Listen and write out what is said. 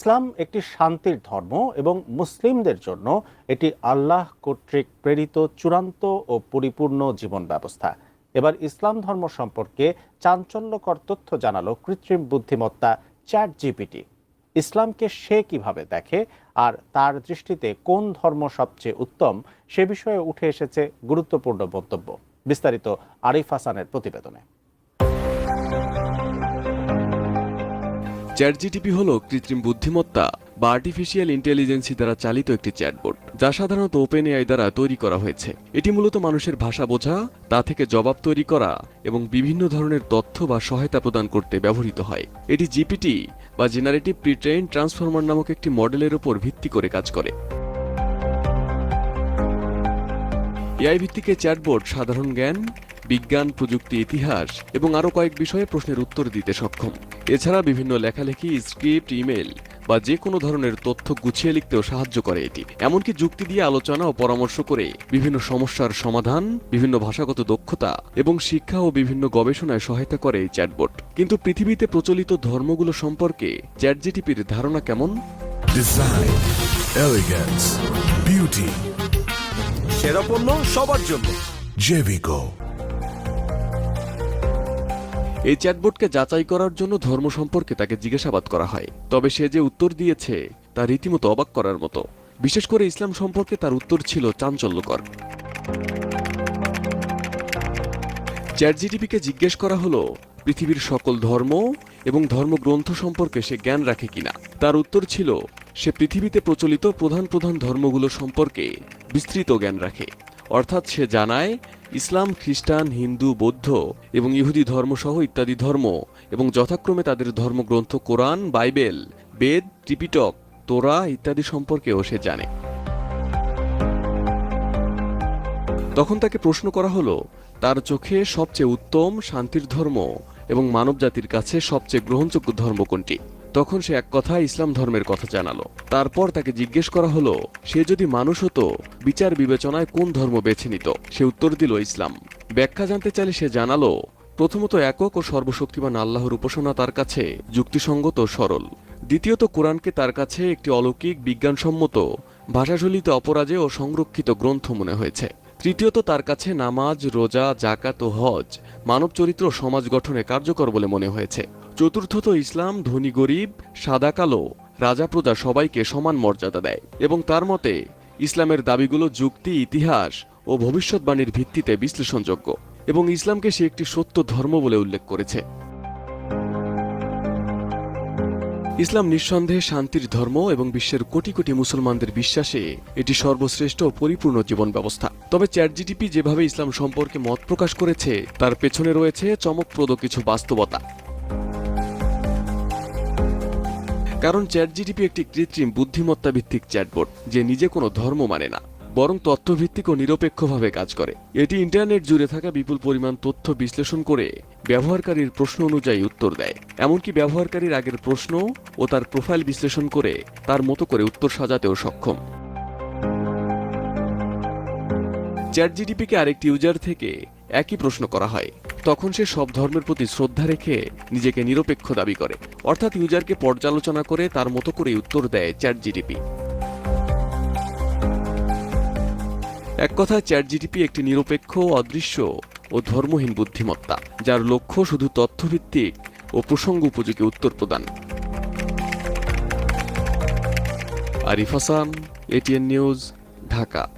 ইসলাম একটি শান্তির ধর্ম এবং মুসলিমদের জন্য এটি আল্লাহ কর্তৃক প্রেরিত চূড়ান্ত ও পরিপূর্ণ জীবন ব্যবস্থা। এবার ইসলাম ধর্ম সম্পর্কে চাঞ্চল্যকর তথ্য জানালো কৃত্রিম বুদ্ধিমত্তা চ্যাট জিপিটি। ইসলামকে সে কিভাবে দেখে আর তার দৃষ্টিতে কোন ধর্ম সবচেয়ে উত্তম সে বিষয়ে উঠে এসেছে গুরুত্বপূর্ণ মন্তব্য। বিস্তারিত আরিফ হাসানের প্রতিবেদনে। চ্যাটজিটিপি হলো কৃত্রিম বুদ্ধিমত্তা বা আর্টিফিশিয়াল ইন্টেলিজেন্সি দ্বারা চালিত একটি চ্যাটবোট, যা সাধারণত ওপেন এআই দ্বারা তৈরি করা হয়েছে। এটি মূলত মানুষের ভাষা বোঝা, তা থেকে জবাব তৈরি করা এবং বিভিন্ন ধরনের তথ্য বা সহায়তা প্রদান করতে ব্যবহৃত হয়। এটি জিপিটি বা জেনারেটিভ প্রি-ট্রেইনড ট্রান্সফর্মার নামক একটি মডেলের উপর ভিত্তি করে কাজ করে। এআই ভিত্তিক চ্যাটবোট সাধারণ জ্ঞান, বিজ্ঞান, প্রযুক্তি, ইতিহাস এবং আরও কয়েক বিষয়ে প্রশ্নের উত্তর দিতে সক্ষম। এছাড়া বিভিন্ন লেখালেখি, স্ক্রিপ্ট, ইমেল বা যে কোনো ধরনের তথ্য গুছিয়ে লিখতেও সাহায্য করে এটি। এমনকি যুক্তি দিয়ে আলোচনা ও পরামর্শ করে বিভিন্ন সমস্যার সমাধান, বিভিন্ন ভাষাগত দক্ষতা এবং শিক্ষা ও বিভিন্ন গবেষণায় সহায়তা করে এই চ্যাটবোট। কিন্তু পৃথিবীতে প্রচলিত ধর্মগুলো সম্পর্কে চ্যাটজিটিপির ধারণা কেমন? ডিজাইন, এলিগেন্স, বিউটি, সেরা পণ্য সবার জন্য। জেভিকো। এই চ্যাটবোটকে যাচাই করার জন্য ধর্ম সম্পর্কে তাকে জিজ্ঞাসাবাদ করা হয়, তবে সে যে উত্তর দিয়েছে তা রীতিমতো অবাক করার মতো। বিশেষ করে ইসলাম সম্পর্কে তার উত্তর ছিল চাঞ্চল্যকর। চ্যাটজিটিপিকে জিজ্ঞেস করা হলো পৃথিবীর সকল ধর্ম এবং ধর্মগ্রন্থ সম্পর্কে সে জ্ঞান রাখে কিনা। তার উত্তর ছিল সে পৃথিবীতে প্রচলিত প্রধান প্রধান ধর্মগুলো সম্পর্কে বিস্তৃত জ্ঞান রাখে। অর্থাৎ সে জানায় ইসলাম, খ্রিস্টান, হিন্দু, বৌদ্ধ এবং ইহুদি ধর্মসহ ইত্যাদি ধর্ম এবং যথাক্রমে তাদের ধর্মগ্রন্থ কোরআন, বাইবেল, বেদ, ত্রিপিটক, তোরা ইত্যাদি সম্পর্কেও সে জানে। তখন তাকে প্রশ্ন করা হলো তার চোখে সবচেয়ে উত্তম, শান্তির ধর্ম এবং মানবজাতির কাছে সবচেয়ে গ্রহণযোগ্য ধর্ম কোনটি। তখন সে এক কথায় ইসলাম ধর্মের কথা জানালো। তারপর তাকে জিজ্ঞেস করা হলো সে যদি মানুষ হতো বিচার বিবেচনায় কোন ধর্ম বেছে নিত। সে উত্তর দিল ইসলাম। ব্যাখ্যা জানতে চাইলে সে জানালো প্রথমত একক ও সর্বশক্তিমান আল্লাহর উপাসনা তার কাছে যুক্তিসঙ্গত ও সরল। দ্বিতীয়ত কোরআনকে তার কাছে একটি অলৌকিক, বিজ্ঞানসম্মত, ভাষাশৈলীতে অপরাজেয় ও সংরক্ষিত গ্রন্থ মনে হয়েছে। তৃতীয়ত তার কাছে নামাজ, রোজা, জাকাত ও হজ মানব চরিত্র ও সমাজ গঠনে কার্যকর বলে মনে হয়েছে। চতুর্থত ইসলাম ধনী গরিব, সাদা কালো, রাজা প্রজা সবাইকে সমান মর্যাদা দেয় এবং তার মতে ইসলামের দাবিগুলো যুক্তি, ইতিহাস ও ভবিষ্যৎবাণীর ভিত্তিতে বিশ্লেষণযোগ্য এবং ইসলামকে সে একটি সত্য ধর্ম বলে উল্লেখ করেছে। ইসলাম নিঃসন্দেহে শান্তির ধর্ম এবং বিশ্বের কোটি কোটি মুসলমানদের বিশ্বাসে এটি সর্বশ্রেষ্ঠ ও পরিপূর্ণ জীবন ব্যবস্থা। তবে চ্যাটজিটিপি যেভাবে ইসলাম সম্পর্কে মত প্রকাশ করেছে তার পেছনে রয়েছে চমকপ্রদ কিছু বাস্তবতা। কারণ চ্যাটজিটিপি একটি কৃত্রিম বুদ্ধিমত্তা ভিত্তিক চ্যাটবোট যে নিজে কোনো ধর্ম মানে না, বরং তথ্যভিত্তিক ও নিরপেক্ষভাবে কাজ করে। এটি ইন্টারনেট জুড়ে থাকা বিপুল পরিমাণ তথ্য বিশ্লেষণ করে ব্যবহারকারীর প্রশ্ন অনুযায়ী উত্তর দেয়। এমনকি ব্যবহারকারীর আগের প্রশ্ন ও তার প্রোফাইল বিশ্লেষণ করে তার মতো করে উত্তর সাজাতেও সক্ষম। চ্যাটজিটিপিকে আরেকটি ইউজার থেকে একই প্রশ্ন করা হয়, তখন সে সব ধর্মের প্রতি শ্রদ্ধা রেখে নিজেকে নিরপেক্ষ দাবি করে। অর্থাৎ ইউজারকে পর্যালোচনা করে তার মতো করে উত্তর দেয় চ্যাটজিটিপি। এক কথায় চ্যাটজিটিপি একটি নিরপেক্ষ, অদৃশ্য ও ধর্মহীন বুদ্ধিমত্তা, যার লক্ষ্য শুধু তথ্যভিত্তিক ও প্রসঙ্গ উপযোগী উত্তর প্রদান। Arif Hasan, ATN news, Dhaka.